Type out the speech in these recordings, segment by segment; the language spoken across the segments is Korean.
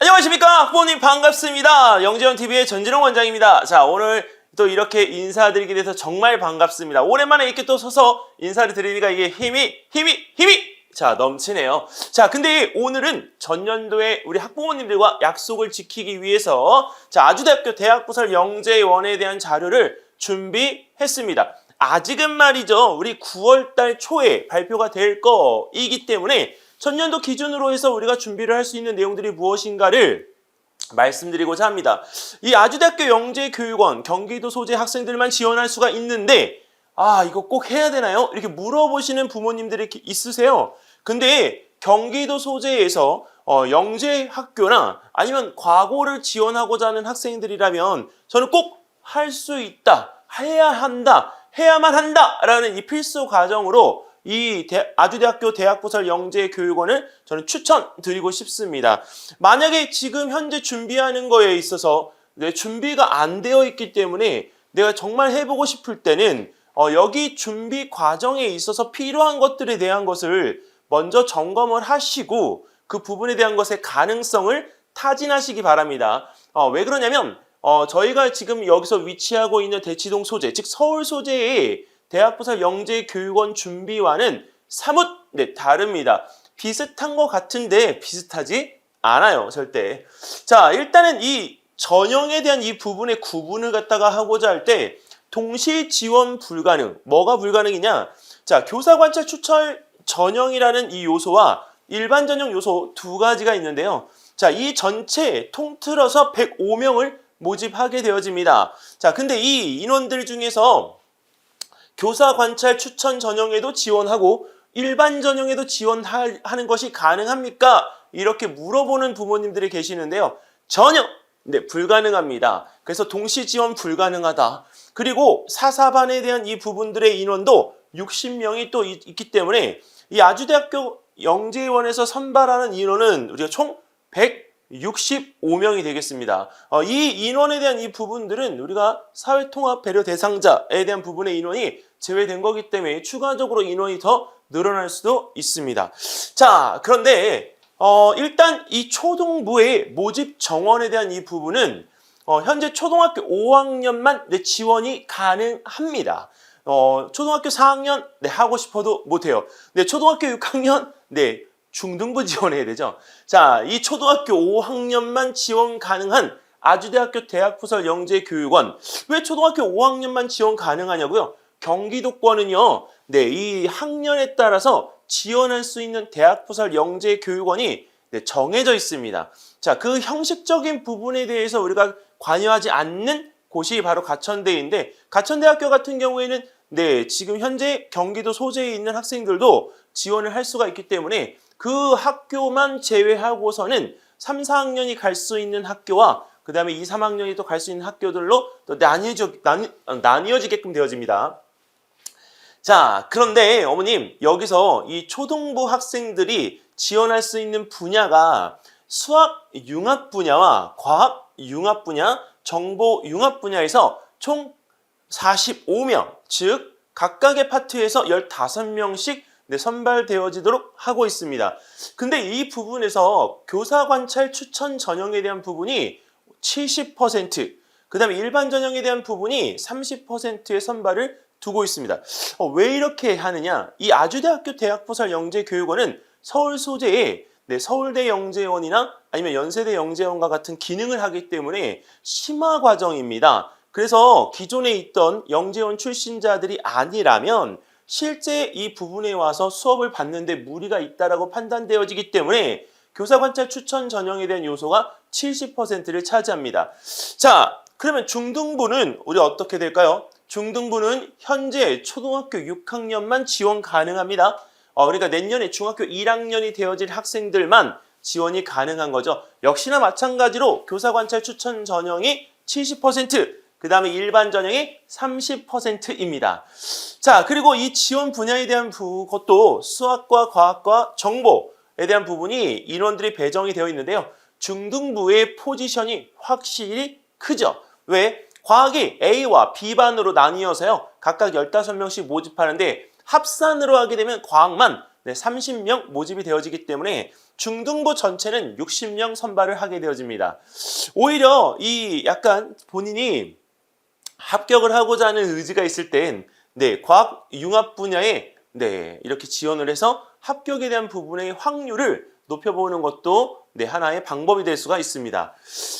안녕하십니까 학부모님 반갑습니다. 영재원TV의 전진홍 원장입니다. 자, 오늘 또 이렇게 인사드리게 돼서 정말 반갑습니다. 오랜만에 이렇게 또 서서 인사를 드리니까 이게 힘이 자 넘치네요. 자, 근데 오늘은 전년도에 우리 학부모님들과 약속을 지키기 위해서 자 아주대학교 대학부설 영재원에 대한 자료를 준비했습니다. 아직은 말이죠, 우리 9월달 초에 발표가 될 거이기 때문에 전년도 기준으로 해서 우리가 준비를 할 수 있는 내용들이 무엇인가를 말씀드리고자 합니다. 이 아주대학교 영재교육원 경기도 소재 학생들만 지원할 수가 있는데 이거 꼭 해야 되나요? 이렇게 물어보시는 부모님들이 있으세요. 근데 경기도 소재에서 영재학교나 아니면 과고를 지원하고자 하는 학생들이라면 저는 꼭 할 수 있다, 해야 한다, 해야만 한다 라는 이 필수 과정으로 이 아주대학교 대학부설 영재교육원을 저는 추천드리고 싶습니다. 만약에 지금 현재 준비하는 거에 있어서 준비가 안 되어 있기 때문에 내가 정말 해보고 싶을 때는 여기 준비 과정에 있어서 필요한 것들에 대한 것을 먼저 점검을 하시고 그 부분에 대한 것의 가능성을 타진하시기 바랍니다. 왜 그러냐면 저희가 지금 여기서 위치하고 있는 대치동 소재, 즉 서울 소재의 대학부설 영재교육원 준비와는 사뭇 다릅니다. 비슷한 것 같은데 비슷하지 않아요, 절대. 자, 일단은 이 전형에 대한 이 부분의 구분을 갖다가 하고자 할 때 동시 지원 불가능, 뭐가 불가능이냐? 자, 교사 관찰 추천 전형이라는 이 요소와 일반 전형 요소 두 가지가 있는데요. 자, 이 전체 통틀어서 105명을 모집하게 되어집니다. 자, 근데 이 인원들 중에서 교사 관찰 추천 전형에도 지원하고 일반 전형에도 지원하는 것이 가능합니까? 이렇게 물어보는 부모님들이 계시는데요. 전혀 불가능합니다. 그래서 동시 지원 불가능하다. 그리고 사사반에 대한 이 부분들의 인원도 60명이 또 있기 때문에 이 아주대학교 영재원에서 선발하는 인원은 우리가 총 165명이 되겠습니다. 이 인원에 대한 이 부분들은 우리가 사회통합 배려 대상자에 대한 부분의 인원이 제외된 거기 때문에 추가적으로 인원이 더 늘어날 수도 있습니다. 자, 그런데 일단 이 초등부의 모집 정원에 대한 이 부분은 현재 초등학교 5학년만 지원이 가능합니다. 초등학교 4학년 하고 싶어도 못해요. 초등학교 6학년 중등부 지원해야 되죠. 자, 이 초등학교 5학년만 지원 가능한 아주대학교 대학부설 영재교육원. 왜 초등학교 5학년만 지원 가능하냐고요? 경기도권은요, 이 학년에 따라서 지원할 수 있는 대학부설 영재교육원이 정해져 있습니다. 자, 그 형식적인 부분에 대해서 우리가 관여하지 않는 곳이 바로 가천대인데, 가천대학교 같은 경우에는 지금 현재 경기도 소재에 있는 학생들도 지원을 할 수가 있기 때문에 그 학교만 제외하고서는 3, 4학년이 갈 수 있는 학교와 그 다음에 2, 3학년이 또 갈 수 있는 학교들로 또 나뉘어지게끔 되어집니다. 자, 그런데 어머님, 여기서 이 초등부 학생들이 지원할 수 있는 분야가 수학 융합 분야와 과학 융합 분야, 정보 융합 분야에서 총 45명, 즉 각각의 파트에서 15명씩 선발되어지도록 하고 있습니다. 근데 이 부분에서 교사 관찰 추천 전형에 대한 부분이 70%, 그 다음에 일반 전형에 대한 부분이 30%의 선발을 두고 있습니다. 왜 이렇게 하느냐? 이 아주대학교 대학부설 영재교육원은 서울 소재에 서울대 영재원이나 아니면 연세대 영재원과 같은 기능을 하기 때문에 심화 과정입니다. 그래서 기존에 있던 영재원 출신자들이 아니라면 실제 이 부분에 와서 수업을 받는데 무리가 있다라고 판단되어지기 때문에 교사 관찰 추천 전형에 대한 요소가 70%를 차지합니다. 자, 그러면 중등부는 우리 어떻게 될까요? 중등부는 현재 초등학교 6학년만 지원 가능합니다. 그러니까 내년에 중학교 1학년이 되어질 학생들만 지원이 가능한 거죠. 역시나 마찬가지로 교사 관찰 추천 전형이 70%, 그 다음에 일반 전형이 30%입니다. 자, 그리고 이 지원 분야에 대한 것도 수학과 과학과 정보에 대한 부분이 인원들이 배정이 되어 있는데요. 중등부의 포지션이 확실히 크죠. 왜? 과학이 A와 B반으로 나뉘어서요. 각각 15명씩 모집하는데 합산으로 하게 되면 과학만 30명 모집이 되어지기 때문에 중등부 전체는 60명 선발을 하게 되어집니다. 오히려 이 약간 본인이 합격을 하고자 하는 의지가 있을 땐 네, 과학 융합 분야에 네, 이렇게 지원을 해서 합격에 대한 부분의 확률을 높여보는 것도 네, 하나의 방법이 될 수가 있습니다.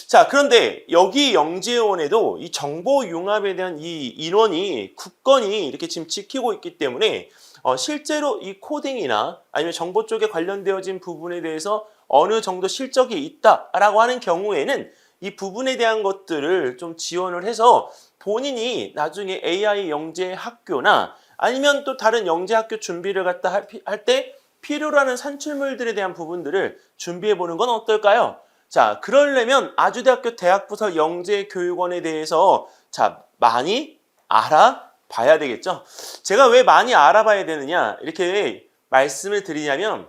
자, 그런데 여기 영재원에도 이 정보 융합에 대한 이 인원이 굳건히 이렇게 지금 지키고 있기 때문에 실제로 이 코딩이나 아니면 정보 쪽에 관련되어진 부분에 대해서 어느 정도 실적이 있다라고 하는 경우에는 이 부분에 대한 것들을 좀 지원을 해서 본인이 나중에 AI 영재 학교나 아니면 또 다른 영재 학교 준비를 갖다 할 때 필요로 하는 산출물들에 대한 부분들을 준비해 보는 건 어떨까요? 자, 그러려면 아주대학교 대학부설 영재교육원에 대해서 자, 많이 알아봐야 되겠죠? 제가 왜 많이 알아봐야 되느냐 이렇게 말씀을 드리냐면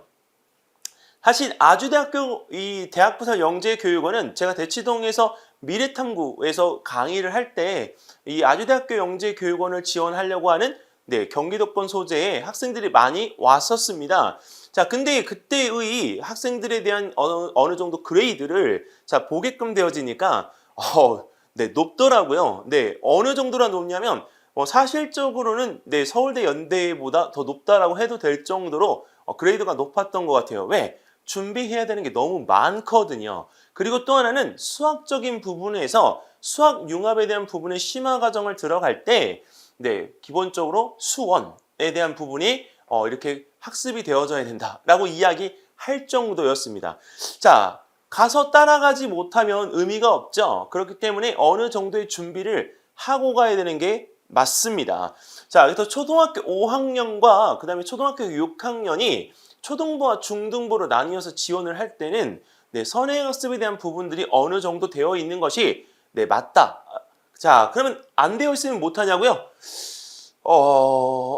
사실 아주대학교 이 대학부설 영재교육원은 제가 대치동에서 미래탐구에서 강의를 할 때 이 아주대학교 영재교육원을 지원하려고 하는 네, 경기도권 소재의 학생들이 많이 왔었습니다. 자, 근데 그때의 학생들에 대한 어느 정도 그레이드를 자, 보게끔 되어지니까 네, 높더라고요. 네, 어느 정도나 높냐면 사실적으로는 네, 서울대 연대보다 더 높다라고 해도 될 정도로 그레이드가 높았던 것 같아요. 왜? 준비해야 되는 게 너무 많거든요. 그리고 또 하나는 수학적인 부분에서 수학 융합에 대한 부분의 심화 과정을 들어갈 때 네, 기본적으로 수원에 대한 부분이 이렇게 학습이 되어져야 된다라고 이야기할 정도였습니다. 자, 가서 따라가지 못하면 의미가 없죠. 그렇기 때문에 어느 정도의 준비를 하고 가야 되는 게 맞습니다. 자, 그래서 초등학교 5학년과 그 다음에 초등학교 6학년이 초등부와 중등부로 나뉘어서 지원을 할 때는 네, 선행학습에 대한 부분들이 어느 정도 되어 있는 것이 네, 맞다. 자, 그러면 안 되어 있으면 못하냐고요?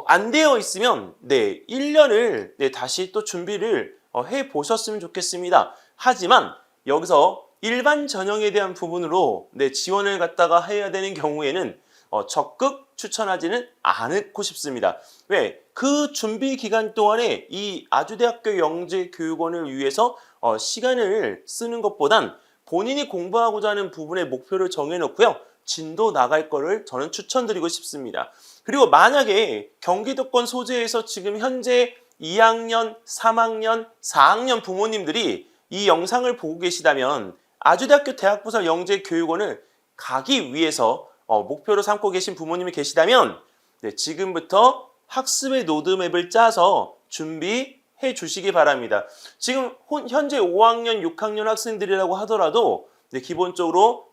안 되어 있으면 네, 1년을 네, 다시 또 준비를 해 보셨으면 좋겠습니다. 하지만 여기서 일반 전형에 대한 부분으로 네, 지원을 갖다가 해야 되는 경우에는 적극 추천하지는 않고 싶습니다. 왜? 그 준비 기간 동안에 이 아주대학교 영재교육원을 위해서 시간을 쓰는 것보단 본인이 공부하고자 하는 부분의 목표를 정해놓고요. 진도 나갈 거를 저는 추천드리고 싶습니다. 그리고 만약에 경기도권 소재에서 지금 현재 2학년, 3학년, 4학년 부모님들이 이 영상을 보고 계시다면 아주대학교 대학부설 영재교육원을 가기 위해서 목표로 삼고 계신 부모님이 계시다면 네, 지금부터 학습의 로드맵을 짜서 준비해 주시기 바랍니다. 지금 현재 5학년, 6학년 학생들이라고 하더라도 네, 기본적으로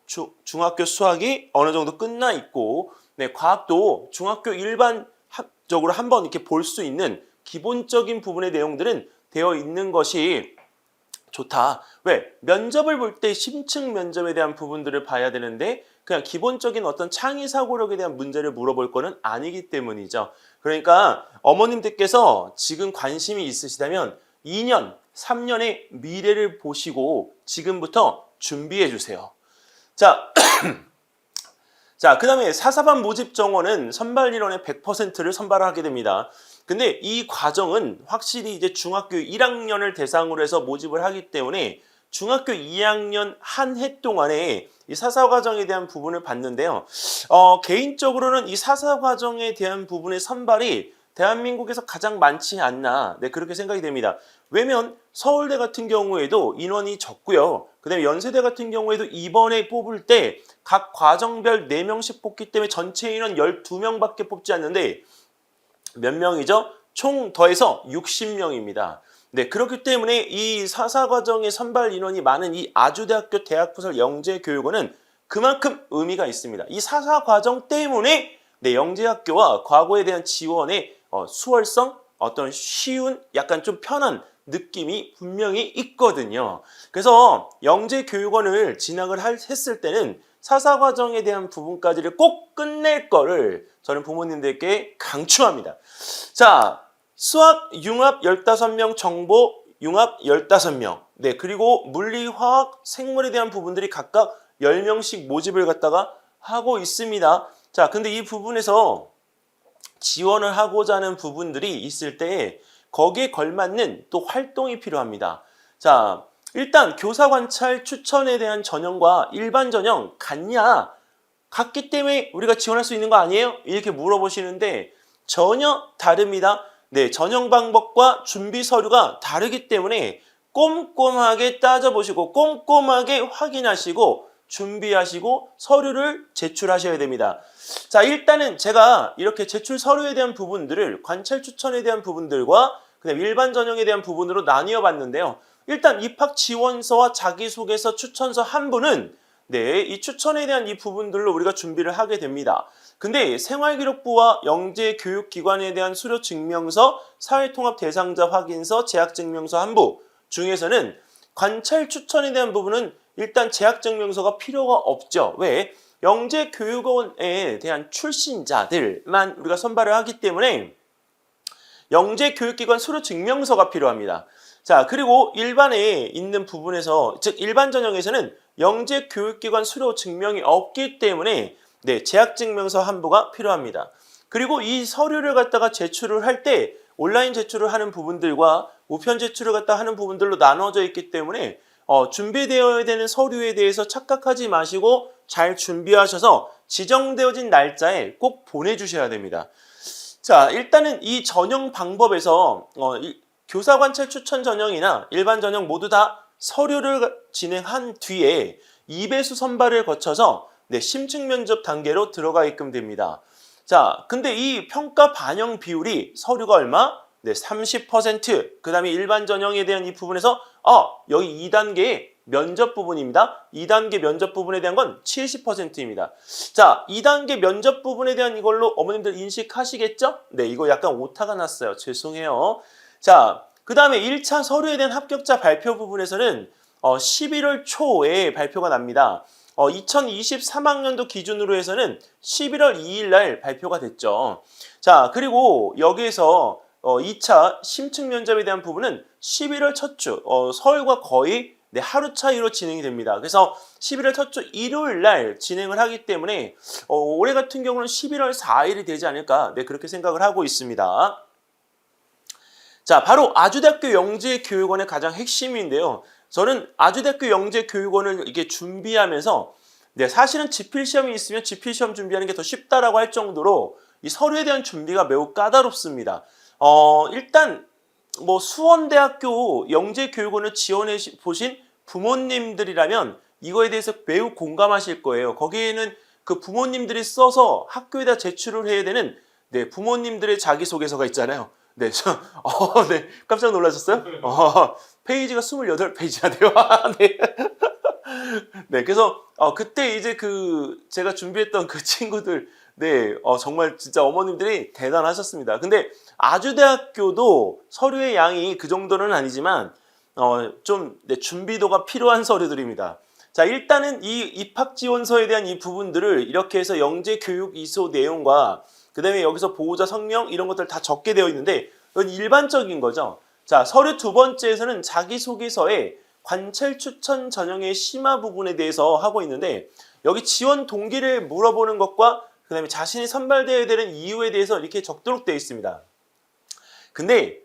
중학교 수학이 어느 정도 끝나 있고 네, 과학도 중학교 일반적으로 한번 이렇게 볼 수 있는 기본적인 부분의 내용들은 되어 있는 것이 좋다. 왜? 면접을 볼 때 심층 면접에 대한 부분들을 봐야 되는데 그냥 기본적인 어떤 창의 사고력에 대한 문제를 물어볼 거는 아니기 때문이죠. 그러니까 어머님들께서 지금 관심이 있으시다면 2년, 3년의 미래를 보시고 지금부터 준비해 주세요. 자, 자, 그 다음에 사사반 모집 정원은 선발 인원의 100%를 선발하게 됩니다. 근데 이 과정은 확실히 이제 중학교 1학년을 대상으로 해서 모집을 하기 때문에 중학교 2학년 한 해 동안에 이 사사 과정에 대한 부분을 봤는데요. 개인적으로는 이 사사 과정에 대한 부분의 선발이 대한민국에서 가장 많지 않나 네, 그렇게 생각이 됩니다. 왜냐면 서울대 같은 경우에도 인원이 적고요. 그 다음에 연세대 같은 경우에도 이번에 뽑을 때 각 과정별 4명씩 뽑기 때문에 전체 인원 12명밖에 뽑지 않는데 몇 명이죠? 총 더해서 60명입니다. 네, 그렇기 때문에 이 사사 과정의 선발 인원이 많은 이 아주대학교 대학부설 영재교육원은 그만큼 의미가 있습니다. 이 사사 과정 때문에 네, 영재학교와 과거에 대한 지원의 수월성, 어떤 쉬운, 약간 좀 편한 느낌이 분명히 있거든요. 그래서 영재교육원을 진학을 했을 때는 사사 과정에 대한 부분까지를 꼭 끝낼 거를 저는 부모님들께 강추합니다. 자, 수학 융합 15명, 정보 융합 15명. 네, 그리고 물리, 화학, 생물에 대한 부분들이 각각 10명씩 모집을 갖다가 하고 있습니다. 자, 근데 이 부분에서 지원을 하고자 하는 부분들이 있을 때 거기에 걸맞는 또 활동이 필요합니다. 자, 일단 교사 관찰 추천에 대한 전형과 일반 전형 같냐? 같기 때문에 우리가 지원할 수 있는 거 아니에요? 이렇게 물어보시는데 전혀 다릅니다. 네, 전형 방법과 준비 서류가 다르기 때문에 꼼꼼하게 따져보시고 꼼꼼하게 확인하시고 준비하시고 서류를 제출하셔야 됩니다. 자, 일단은 제가 이렇게 제출 서류에 대한 부분들을 관찰 추천에 대한 부분들과 그다음 일반 전형에 대한 부분으로 나뉘어 봤는데요. 일단 입학 지원서와 자기소개서 추천서 한 부는 네, 이 추천에 대한 이 부분들로 우리가 준비를 하게 됩니다. 근데 생활기록부와 영재교육기관에 대한 수료증명서, 사회통합 대상자 확인서, 재학증명서 한 부 중에서는 관찰 추천에 대한 부분은 일단 재학증명서가 필요가 없죠. 왜? 영재교육원에 대한 출신자들만 우리가 선발을 하기 때문에 영재교육기관 수료증명서가 필요합니다. 자, 그리고 일반에 있는 부분에서, 즉 일반 전형에서는 영재교육기관 수료 증명이 없기 때문에 네, 재학증명서 한 부가 필요합니다. 그리고 이 서류를 갖다가 제출을 할 때 온라인 제출을 하는 부분들과 우편 제출을 갖다 하는 부분들로 나눠져 있기 때문에 준비되어야 되는 서류에 대해서 착각하지 마시고 잘 준비하셔서 지정되어진 날짜에 꼭 보내주셔야 됩니다. 자, 일단은 이 전형 방법에서 교사 관찰 추천 전형이나 일반 전형 모두 다 서류를 진행한 뒤에 2배수 선발을 거쳐서 네, 심층 면접 단계로 들어가게끔 됩니다. 자, 근데 이 평가 반영 비율이 서류가 얼마? 네, 30%. 그 다음에 일반 전형에 대한 이 부분에서 여기 2단계의 면접 부분입니다. 2단계 면접 부분에 대한 건 70%입니다. 자, 2단계 면접 부분에 대한 이걸로 어머님들 인식하시겠죠? 네, 이거 약간 오타가 났어요. 죄송해요. 자, 그 다음에 1차 서류에 대한 합격자 발표 부분에서는 11월 초에 발표가 납니다. 2023학년도 기준으로 해서는 11월 2일 날 발표가 됐죠. 자, 그리고 여기에서 2차 심층 면접에 대한 부분은 11월 첫 주, 서울과 거의 네, 하루 차이로 진행이 됩니다. 그래서 11월 첫 주 일요일 날 진행을 하기 때문에 올해 같은 경우는 11월 4일이 되지 않을까 네, 그렇게 생각을 하고 있습니다. 자, 바로 아주대학교 영재교육원의 가장 핵심인데요. 저는 아주대학교 영재교육원을 이게 준비하면서 네, 사실은 지필시험이 있으면 지필시험 준비하는 게 더 쉽다라고 할 정도로 이 서류에 대한 준비가 매우 까다롭습니다. 일단 뭐 수원대학교 영재교육원을 지원해 보신 부모님들이라면 이거에 대해서 매우 공감하실 거예요. 거기에는 그 부모님들이 써서 학교에다 제출을 해야 되는 네, 부모님들의 자기소개서가 있잖아요. 네, 네, 깜짝 놀라셨어요? 페이지가 28페이지나 돼요. 네. 네, 그래서 그때 이제 제가 준비했던 그 친구들, 네, 정말 진짜 어머님들이 대단하셨습니다. 근데 아주대학교도 서류의 양이 그 정도는 아니지만 좀 네, 준비도가 필요한 서류들입니다. 자, 일단은 이 입학지원서에 대한 이 부분들을 이렇게 해서 영재교육 이수 내용과 그 다음에 여기서 보호자 성명 이런 것들 다 적게 되어 있는데 이건 일반적인 거죠. 자, 서류 두 번째에서는 자기소개서에 관찰 추천 전형의 심화 부분에 대해서 하고 있는데 여기 지원 동기를 물어보는 것과 그 다음에 자신이 선발되어야 되는 이유에 대해서 이렇게 적도록 되어 있습니다. 근데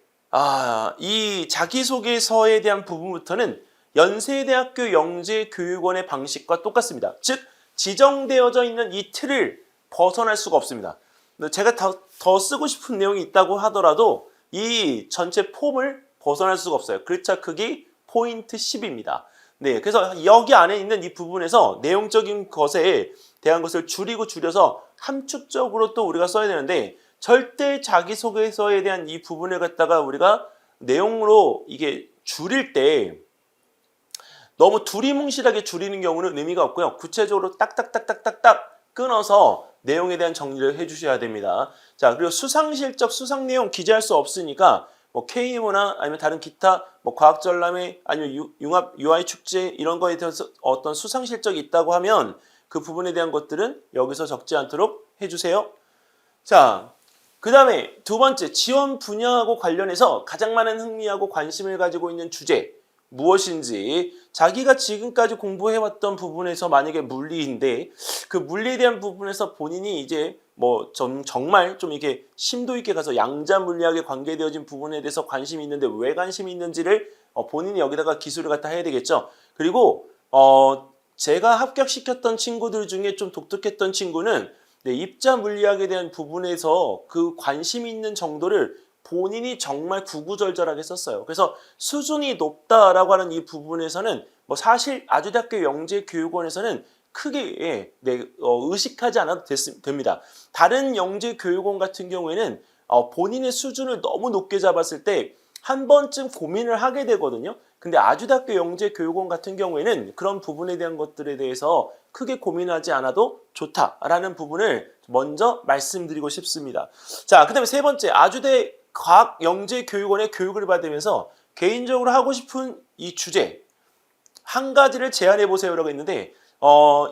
이 자기소개서에 대한 부분부터는 연세대학교 영재교육원의 방식과 똑같습니다. 즉 지정되어져 있는 이 틀을 벗어날 수가 없습니다. 제가 더 쓰고 싶은 내용이 있다고 하더라도 이 전체 폼을 벗어날 수가 없어요. 글자 크기 포인트 10입니다. 네, 그래서 여기 안에 있는 이 부분에서 내용적인 것에 대한 것을 줄여서 함축적으로 또 우리가 써야 되는데 절대 자기소개서에 대한 이 부분을 갖다가 우리가 내용으로 이게 줄일 때 너무 두리뭉실하게 줄이는 경우는 의미가 없고요. 구체적으로 딱딱딱딱딱딱 끊어서 내용에 대한 정리를 해주셔야 됩니다. 자, 그리고 수상실적 수상 내용 기재할 수 없으니까 뭐 KMO나 아니면 다른 기타 뭐 과학전람회 아니면 융합 UI 축제 이런 거에 대해서 어떤 수상실적이 있다고 하면 그 부분에 대한 것들은 여기서 적지 않도록 해주세요. 자, 그 다음에 두 번째 지원 분야하고 관련해서 가장 많은 흥미하고 관심을 가지고 있는 주제 무엇인지 자기가 지금까지 공부해왔던 부분에서 만약에 물리인데 그 물리에 대한 부분에서 본인이 이제 뭐 정말 좀 이게 심도 있게 가서 양자 물리학에 관계되어진 부분에 대해서 관심이 있는데 왜 관심이 있는지를 본인이 여기다가 기술을 갖다 해야 되겠죠. 그리고 제가 합격시켰던 친구들 중에 좀 독특했던 친구는 네, 입자 물리학에 대한 부분에서 그 관심 있는 정도를 본인이 정말 구구절절하게 썼어요. 그래서 수준이 높다라고 하는 이 부분에서는 뭐 사실 아주대학교 영재교육원에서는 크게 의식하지 않아도 됩니다. 다른 영재교육원 같은 경우에는 본인의 수준을 너무 높게 잡았을 때 한 번쯤 고민을 하게 되거든요. 근데 아주대학교 영재교육원 같은 경우에는 그런 부분에 대한 것들에 대해서 크게 고민하지 않아도 좋다라는 부분을 먼저 말씀드리고 싶습니다. 자, 그 다음에 세 번째, 아주대 과학영재교육원의 교육을 받으면서 개인적으로 하고 싶은 이 주제 한 가지를 제안해 보세요라고 했는데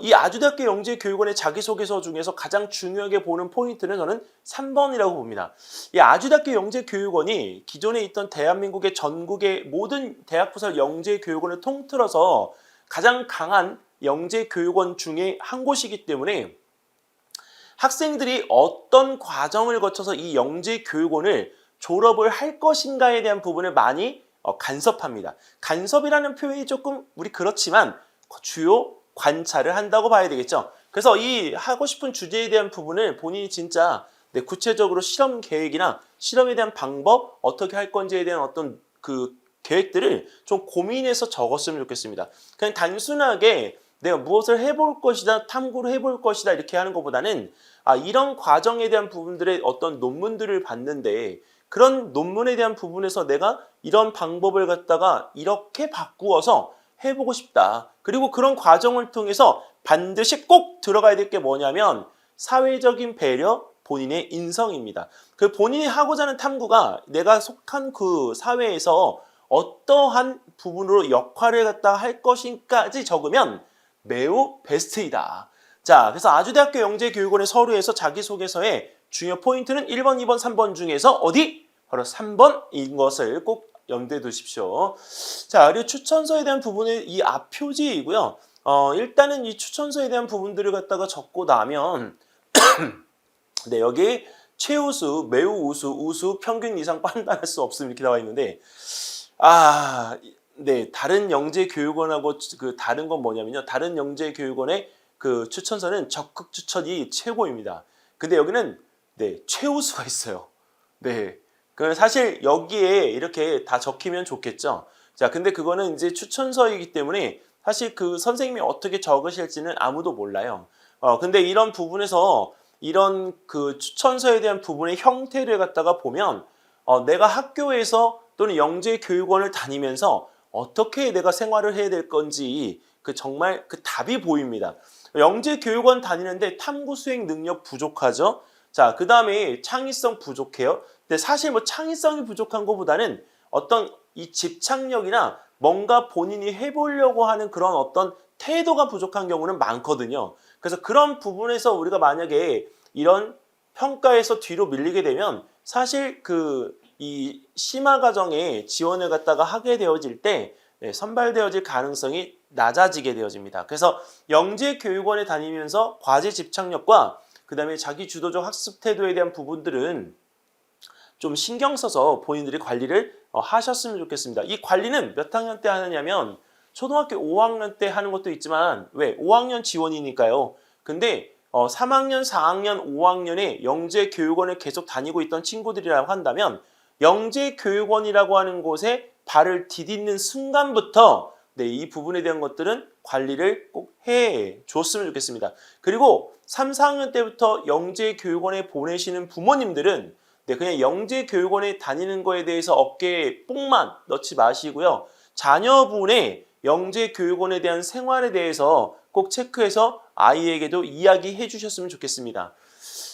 이 아주대학교 영재교육원의 자기소개서 중에서 가장 중요하게 보는 포인트는 저는 3번이라고 봅니다. 이 아주대학교 영재교육원이 기존에 있던 대한민국의 전국의 모든 대학부설 영재교육원을 통틀어서 가장 강한 영재교육원 중에 한 곳이기 때문에 학생들이 어떤 과정을 거쳐서 이 영재교육원을 졸업을 할 것인가에 대한 부분을 많이 간섭합니다. 간섭이라는 표현이 조금 우리 그렇지만 주요 관찰을 한다고 봐야 되겠죠. 그래서 이 하고 싶은 주제에 대한 부분을 본인이 진짜 구체적으로 실험 계획이나 실험에 대한 방법, 어떻게 할 건지에 대한 어떤 그 계획들을 좀 고민해서 적었으면 좋겠습니다. 그냥 단순하게 내가 무엇을 해볼 것이다, 탐구를 해볼 것이다 이렇게 하는 것보다는 이런 과정에 대한 부분들의 어떤 논문들을 봤는데 그런 논문에 대한 부분에서 내가 이런 방법을 갖다가 이렇게 바꾸어서 해보고 싶다. 그리고 그런 과정을 통해서 반드시 꼭 들어가야 될 게 뭐냐면 사회적인 배려, 본인의 인성입니다. 그 본인이 하고자 하는 탐구가 내가 속한 그 사회에서 어떠한 부분으로 역할을 갖다 할 것인까지 적으면 매우 베스트이다. 자, 그래서 아주대학교 영재교육원의 서류에서 자기소개서의 중요 포인트는 1번, 2번, 3번 중에서 어디? 바로 3번인 것을 꼭 염두에 두십시오. 자, 그리고 추천서에 대한 부분은 이 앞 표지이고요. 일단은 이 추천서에 대한 부분들을 갖다가 적고 나면 네, 여기 최우수, 매우 우수, 우수, 평균 이상 판단할 수 없음 이렇게 나와 있는데 네, 다른 영재교육원하고 그 다른 건 뭐냐면요. 다른 영재교육원의 그 추천서는 적극 추천이 최고입니다. 근데 여기는 네, 최우수가 있어요. 네. 그 사실 여기에 이렇게 다 적히면 좋겠죠. 자, 근데 그거는 이제 추천서이기 때문에 사실 그 선생님이 어떻게 적으실지는 아무도 몰라요. 근데 이런 부분에서 이런 그 추천서에 대한 부분의 형태를 갖다가 보면 내가 학교에서 또는 영재교육원을 다니면서 어떻게 내가 생활을 해야 될 건지 그 정말 그 답이 보입니다. 영재교육원 다니는데 탐구 수행 능력 부족하죠. 자, 그 다음에 창의성 부족해요. 근데 사실 뭐 창의성이 부족한 것보다는 어떤 이 집착력이나 뭔가 본인이 해보려고 하는 그런 어떤 태도가 부족한 경우는 많거든요. 그래서 그런 부분에서 우리가 만약에 이런 평가에서 뒤로 밀리게 되면 사실 이 심화 과정에 지원을 갖다가 하게 되어질 때 선발되어질 가능성이 낮아지게 되어집니다. 그래서 영재교육원에 다니면서 과제 집착력과 그 다음에 자기 주도적 학습 태도에 대한 부분들은 좀 신경 써서 본인들이 관리를 하셨으면 좋겠습니다. 이 관리는 몇 학년 때 하느냐면 초등학교 5학년 때 하는 것도 있지만 왜? 5학년 지원이니까요. 근데 3학년, 4학년, 5학년에 영재교육원을 계속 다니고 있던 친구들이라고 한다면 영재교육원이라고 하는 곳에 발을 디딛는 순간부터 네, 이 부분에 대한 것들은 관리를 꼭 해 줬으면 좋겠습니다. 그리고 3, 4학년 때부터 영재교육원에 보내시는 부모님들은 네, 그냥 영재교육원에 다니는 거에 대해서 어깨에 뽕만 넣지 마시고요. 자녀분의 영재교육원에 대한 생활에 대해서 꼭 체크해서 아이에게도 이야기해 주셨으면 좋겠습니다.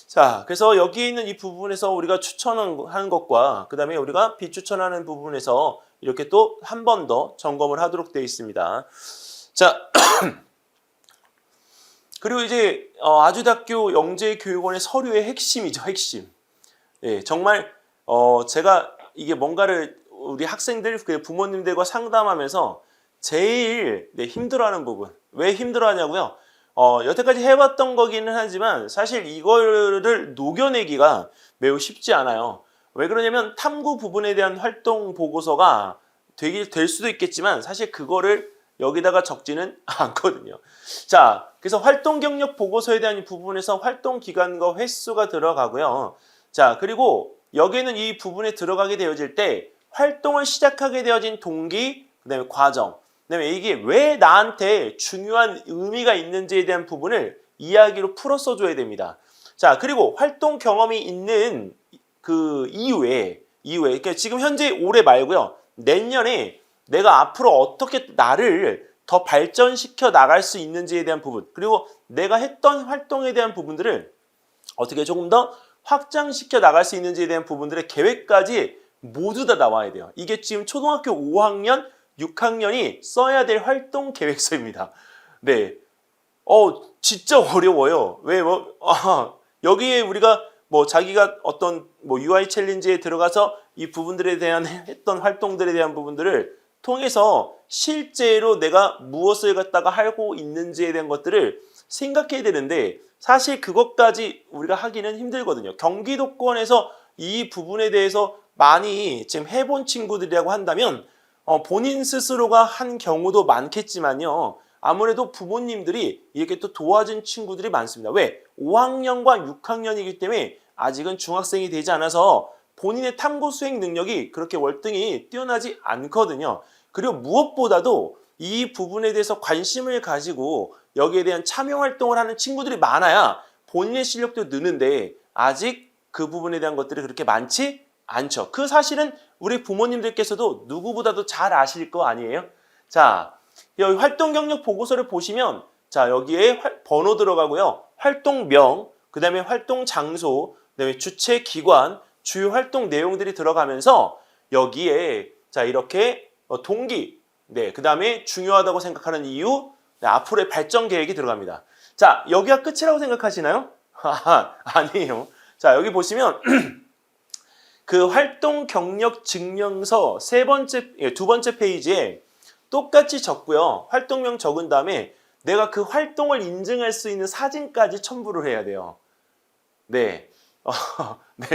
자, 그래서 여기 있는 이 부분에서 우리가 추천하는 것과 그 다음에 우리가 비추천하는 부분에서 이렇게 또 한 번 더 점검을 하도록 되어 있습니다. 자, 그리고 이제 아주대학교 영재교육원의 서류의 핵심이죠, 핵심. 예, 정말 제가 이게 뭔가를 우리 학생들, 부모님들과 상담하면서 제일 힘들어하는 부분. 왜 힘들어하냐고요? 여태까지 해왔던 거기는 하지만 사실 이거를 녹여내기가 매우 쉽지 않아요. 왜 그러냐면 탐구 부분에 대한 활동 보고서가 될 수도 있겠지만 사실 그거를 여기다가 적지는 않거든요. 자, 그래서 활동 경력 보고서에 대한 이 부분에서 활동 기간과 횟수가 들어가고요. 자, 그리고 여기는 이 부분에 들어가게 되어질 때 활동을 시작하게 되어진 동기, 그다음에 과정, 그다음에 이게 왜 나한테 중요한 의미가 있는지에 대한 부분을 이야기로 풀어 써줘야 됩니다. 자, 그리고 활동 경험이 있는 그 이후에 그러니까 지금 현재 올해 말고요. 내년에 내가 앞으로 어떻게 나를 더 발전시켜 나갈 수 있는지에 대한 부분, 그리고 내가 했던 활동에 대한 부분들을 어떻게 조금 더 확장시켜 나갈 수 있는지에 대한 부분들의 계획까지 모두 다 나와야 돼요. 이게 지금 초등학교 5학년, 6학년이 써야 될 활동 계획서입니다. 네. 진짜 어려워요. 왜, 여기에 우리가 자기가 어떤 UI 챌린지에 들어가서 이 부분들에 대한 했던 활동들에 대한 부분들을 통해서 실제로 내가 무엇을 갖다가 하고 있는지에 대한 것들을 생각해야 되는데 사실 그것까지 우리가 하기는 힘들거든요. 경기도권에서 이 부분에 대해서 많이 지금 해본 친구들이라고 한다면 본인 스스로가 한 경우도 많겠지만요. 아무래도 부모님들이 이렇게 또 도와준 친구들이 많습니다. 왜? 5학년과 6학년이기 때문에 아직은 중학생이 되지 않아서 본인의 탐구 수행 능력이 그렇게 월등히 뛰어나지 않거든요. 그리고 무엇보다도 이 부분에 대해서 관심을 가지고 여기에 대한 참여 활동을 하는 친구들이 많아야 본인의 실력도 느는데 아직 그 부분에 대한 것들이 그렇게 많지 않죠. 그 사실은 우리 부모님들께서도 누구보다도 잘 아실 거 아니에요? 자, 여기 활동 경력 보고서를 보시면 자, 여기에 번호 들어가고요. 활동명, 그 다음에 활동 장소, 그 다음에 주체 기관, 주요 활동 내용들이 들어가면서 여기에 자, 이렇게 동기, 네, 그 다음에 중요하다고 생각하는 이유, 네, 앞으로의 발전 계획이 들어갑니다. 자, 여기가 끝이라고 생각하시나요? 아니에요. 자, 여기 보시면 그 활동 경력 증명서 두 번째 페이지에 똑같이 적고요. 활동명 적은 다음에 내가 그 활동을 인증할 수 있는 사진까지 첨부를 해야 돼요. 네. 네,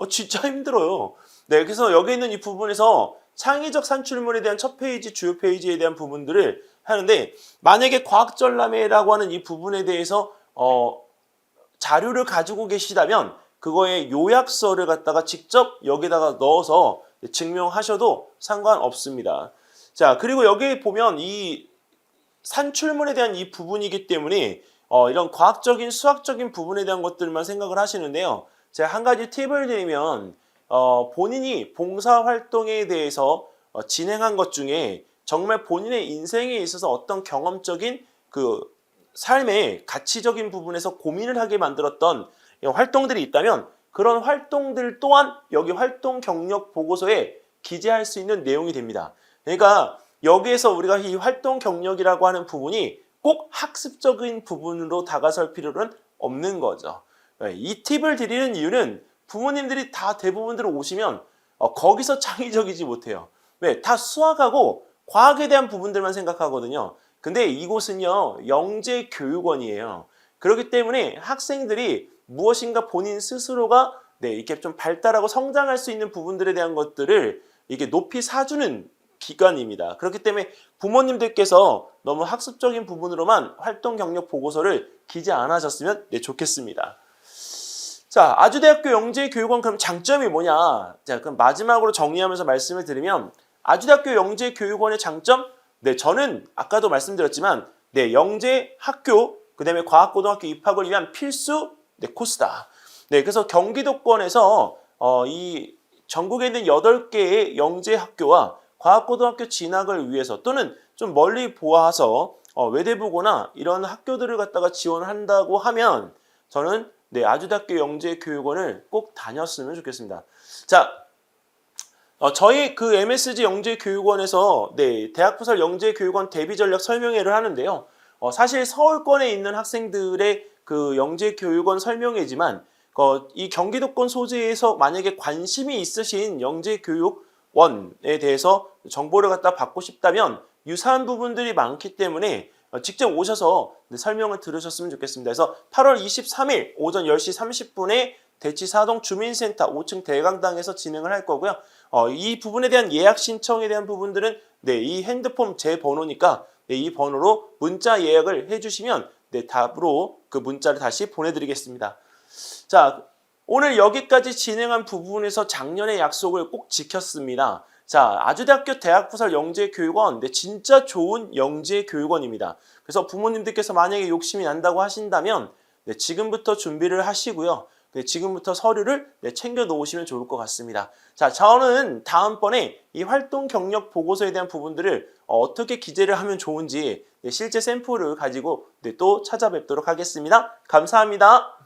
진짜 힘들어요. 네, 그래서 여기 있는 이 부분에서 창의적 산출물에 대한 첫 페이지, 주요 페이지에 대한 부분들을 하는데 만약에 과학전람회라고 하는 이 부분에 대해서 자료를 가지고 계시다면 그거의 요약서를 갖다가 직접 여기다가 넣어서 증명하셔도 상관없습니다. 자, 그리고 여기 보면 이 산출물에 대한 이 부분이기 때문에 이런 과학적인 수학적인 부분에 대한 것들만 생각을 하시는데요. 제가 한 가지 팁을 드리면 본인이 봉사활동에 대해서 진행한 것 중에 정말 본인의 인생에 있어서 어떤 경험적인 그 삶의 가치적인 부분에서 고민을 하게 만들었던 활동들이 있다면 그런 활동들 또한 여기 활동 경력 보고서에 기재할 수 있는 내용이 됩니다. 그러니까 여기에서 우리가 이 활동 경력이라고 하는 부분이 꼭 학습적인 부분으로 다가설 필요는 없는 거죠. 이 팁을 드리는 이유는 부모님들이 다 대부분들 오시면 거기서 창의적이지 못해요. 왜? 다 수학하고 과학에 대한 부분들만 생각하거든요. 근데 이곳은요, 영재교육원이에요. 그렇기 때문에 학생들이 무엇인가 본인 스스로가 이렇게 좀 발달하고 성장할 수 있는 부분들에 대한 것들을 이게 높이 사주는 기관입니다. 그렇기 때문에 부모님들께서 너무 학습적인 부분으로만 활동 경력 보고서를 기재 안 하셨으면 좋겠습니다. 자, 아주대학교 영재교육원 그럼 장점이 뭐냐? 자, 그럼 마지막으로 정리하면서 말씀을 드리면 아주대학교 영재교육원의 장점? 저는 아까도 말씀드렸지만 영재학교, 그 다음에 과학고등학교 입학을 위한 필수 코스다. 그래서 경기도권에서 이 전국에 있는 8개의 영재학교와 과학고등학교 진학을 위해서 또는 좀 멀리 보아서 외대부고나 이런 학교들을 갖다가 지원한다고 하면 저는 아주대학교 영재교육원을 꼭 다녔으면 좋겠습니다. 자, 저희 그 MSG 영재교육원에서 대학부설 영재교육원 대비전략 설명회를 하는데요. 사실 서울권에 있는 학생들의 그 영재교육원 설명회지만 이 경기도권 소재에서 만약에 관심이 있으신 영재교육원에 대해서 정보를 갖다 받고 싶다면 유사한 부분들이 많기 때문에 직접 오셔서 설명을 들으셨으면 좋겠습니다. 그래서 8월 23일 오전 10시 30분에 대치사동 주민센터 5층 대강당에서 진행을 할 거고요. 이 부분에 대한 예약 신청에 대한 부분들은 네, 이 핸드폰 제 번호니까 네, 이 번호로 문자 예약을 해주시면 네, 답으로 그 문자를 다시 보내드리겠습니다. 자, 오늘 여기까지 진행한 부분에서 작년의 약속을 꼭 지켰습니다. 자, 아주대학교 대학부설 영재교육원, 네, 진짜 좋은 영재교육원입니다. 그래서 부모님들께서 만약에 욕심이 난다고 하신다면 네, 지금부터 준비를 하시고요. 네, 지금부터 서류를 네, 챙겨 놓으시면 좋을 것 같습니다. 자, 저는 다음번에 이 활동 경력 보고서에 대한 부분들을 어떻게 기재를 하면 좋은지 네, 실제 샘플을 가지고 네, 또 찾아뵙도록 하겠습니다. 감사합니다.